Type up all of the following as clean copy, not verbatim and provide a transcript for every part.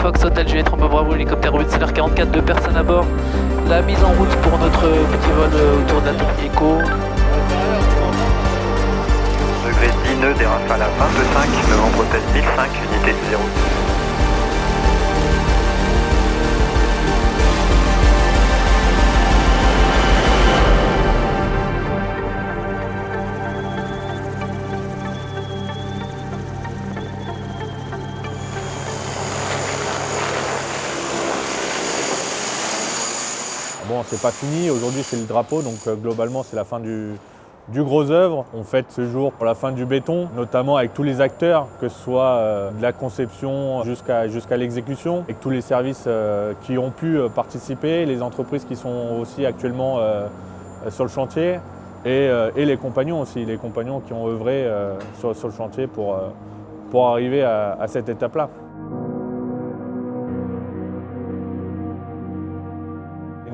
Fox Hotel Juliette Romeo Bravo, hélicoptère Orbit Stellaire 44, 2 personnes à bord. La mise en route pour notre petit vol autour de la tour Echo. Degré 10 nœuds des rafales à 22,5, novembre hôtel 1005, unité 0. Bon, c'est pas fini, aujourd'hui c'est le drapeau, donc globalement c'est la fin du gros œuvre. On fête ce jour pour la fin du béton, notamment avec tous les acteurs, que ce soit de la conception jusqu'à l'exécution, et tous les services qui ont pu participer, les entreprises qui sont aussi actuellement sur le chantier, et les compagnons aussi, les compagnons qui ont œuvré sur le chantier pour arriver à cette étape-là.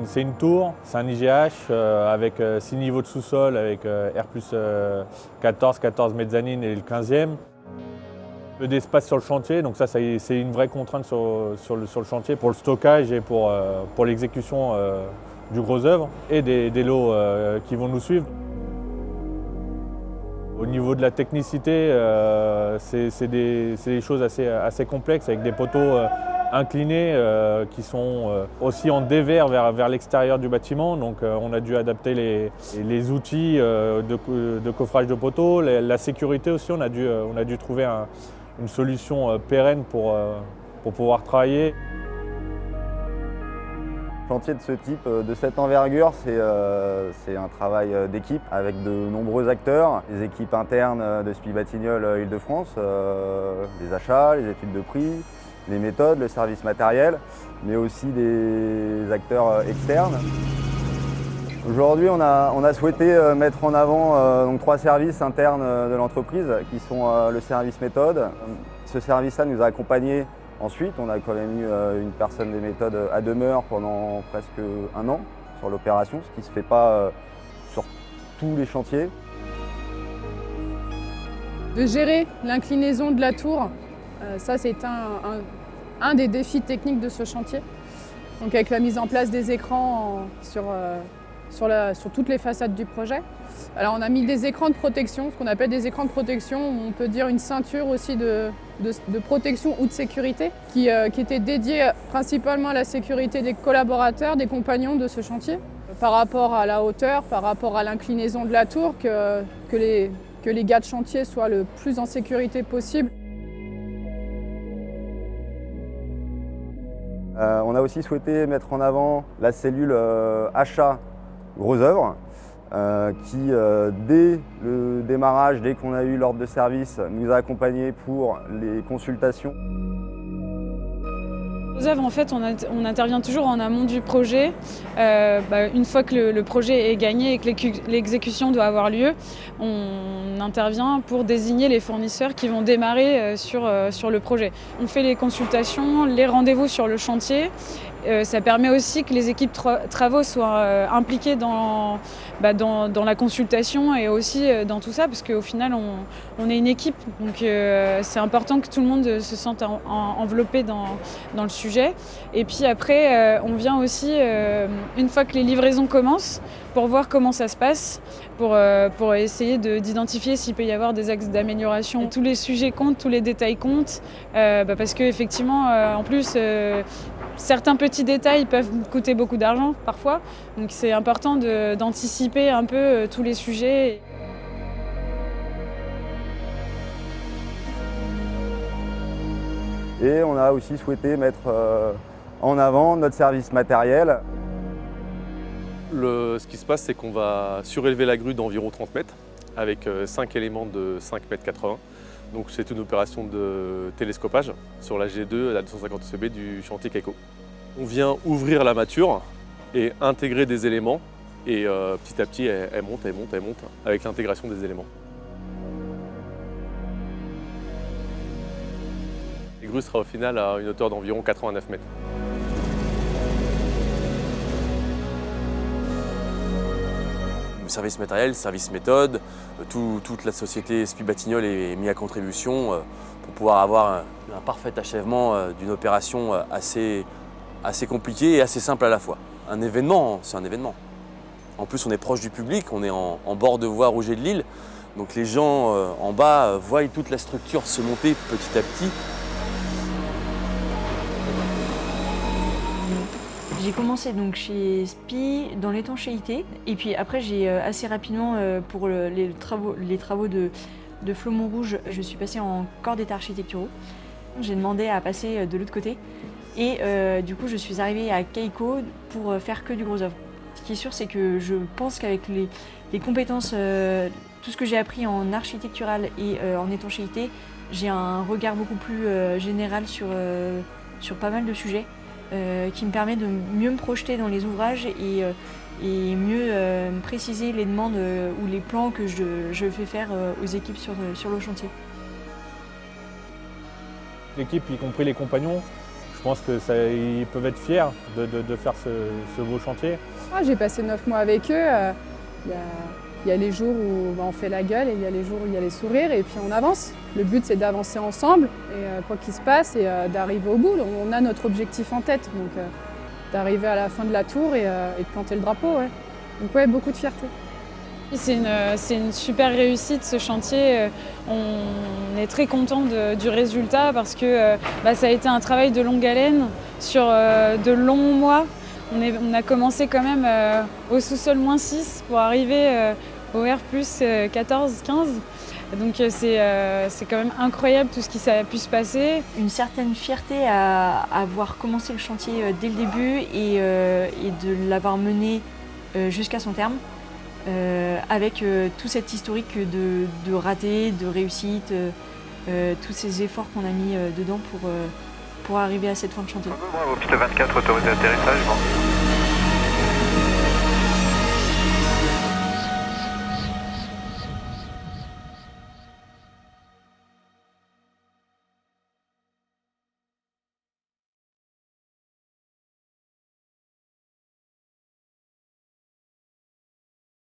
C'est une tour, c'est un IGH avec 6 niveaux de sous-sol, avec R+14, 14 mezzanines et le 15e. Peu d'espace sur le chantier, donc ça c'est une vraie contrainte sur le chantier pour le stockage et pour l'exécution du gros œuvre et des lots qui vont nous suivre. Au niveau de la technicité, c'est des choses assez complexes avec des poteaux inclinés qui sont aussi en dévers vers l'extérieur du bâtiment. Donc on a dû adapter les outils de coffrage de poteaux. La sécurité aussi, on a dû trouver une solution pérenne pour pouvoir travailler. Un chantier de ce type, de cette envergure, c'est un travail d'équipe avec de nombreux acteurs, les équipes internes de SPI Batignolles Île-de-France, les achats, les études de prix, les méthodes, le service matériel, mais aussi des acteurs externes. Aujourd'hui, on a souhaité mettre en avant donc 3 services internes de l'entreprise qui sont le service méthode. Ce service-là nous a accompagnés. Ensuite, on a quand même eu une personne des méthodes à demeure pendant presque 1 an sur l'opération, ce qui ne se fait pas sur tous les chantiers. De gérer l'inclinaison de la tour, ça c'est un des défis techniques de ce chantier. Donc avec la mise en place des écrans sur toutes les façades du projet. Alors on a mis des écrans de protection, ce qu'on appelle des écrans de protection, on peut dire une ceinture aussi de protection ou de sécurité qui était dédiée principalement à la sécurité des collaborateurs, des compagnons de ce chantier. Par rapport à la hauteur, par rapport à l'inclinaison de la tour, que les gars de chantier soient le plus en sécurité possible. On a aussi souhaité mettre en avant la cellule achat gros œuvres qui, dès le démarrage, dès qu'on a eu l'ordre de service, nous a accompagnés pour les consultations. Aux œuvres, en fait, on intervient toujours en amont du projet. Une fois que le projet est gagné et que l'exécution doit avoir lieu, on intervient pour désigner les fournisseurs qui vont démarrer sur le projet. On fait les consultations, les rendez-vous sur le chantier. Ça permet aussi que les équipes travaux soient impliquées dans la consultation et aussi dans tout ça, parce qu'au final, on est une équipe. Donc c'est important que tout le monde se sente enveloppé dans le sujet. Et puis après, on vient aussi, une fois que les livraisons commencent, pour voir comment ça se passe, pour essayer d'identifier s'il peut y avoir des axes d'amélioration. Tous les sujets comptent, tous les détails comptent, parce qu'effectivement, en plus, certains petits détails peuvent coûter beaucoup d'argent parfois, donc c'est important d'anticiper un peu tous les sujets. Et on a aussi souhaité mettre en avant notre service matériel. Ce qui se passe, c'est qu'on va surélever la grue d'environ 30 mètres avec 5 éléments de 5,80 m. Donc c'est une opération de télescopage sur la G2, la 250 ECB du chantier Keiko. On vient ouvrir la mâture et intégrer des éléments et petit à petit elle monte avec l'intégration des éléments. La grue sera au final à une hauteur d'environ 89 mètres. Service matériel, service méthode, toute la société SPI Batignolles est mise à contribution pour pour pouvoir avoir un parfait achèvement d'une opération assez compliquée et assez simple à la fois. Un événement, c'est un événement. En plus, on est proche du public, on est en bord de voie Rouget de Lille, donc les gens en bas voient toute la structure se monter petit à petit. J'ai commencé donc chez SPI dans l'étanchéité et puis après j'ai assez rapidement pour les travaux de Flot Montrouge, je suis passée en corps d'état architecturaux. J'ai demandé à passer de l'autre côté et du coup je suis arrivée à Keiko pour faire que du gros œuvre. Ce qui est sûr, c'est que je pense qu'avec les compétences, tout ce que j'ai appris en architectural et en étanchéité, j'ai un regard beaucoup plus général sur pas mal de sujets. Qui me permet de mieux me projeter dans les ouvrages et mieux préciser les demandes ou les plans que je fais faire aux équipes sur le chantier. L'équipe, y compris les compagnons, je pense qu'ils peuvent être fiers de faire ce beau chantier. J'ai passé 9 mois avec eux. Il y a les jours où on fait la gueule et il y a les jours où il y a les sourires et puis on avance. Le but c'est d'avancer ensemble et quoi qu'il se passe et d'arriver au bout. On a notre objectif en tête, donc d'arriver à la fin de la tour et de planter le drapeau. Ouais. Donc ouais, beaucoup de fierté. C'est une super réussite ce chantier. On est très content du résultat parce que ça a été un travail de longue haleine sur de longs mois. On a commencé quand même au sous-sol -6 pour arriver au R plus 14, 15. Donc c'est quand même incroyable tout ce qui a pu se passer. Une certaine fierté à avoir commencé le chantier dès le début et de l'avoir mené jusqu'à son terme. Avec tout cet historique de ratés, de réussites, tous ces efforts qu'on a mis dedans pour arriver à cette fin de chantier. Bravo, piste 24, autorisé atterrissage. Bon.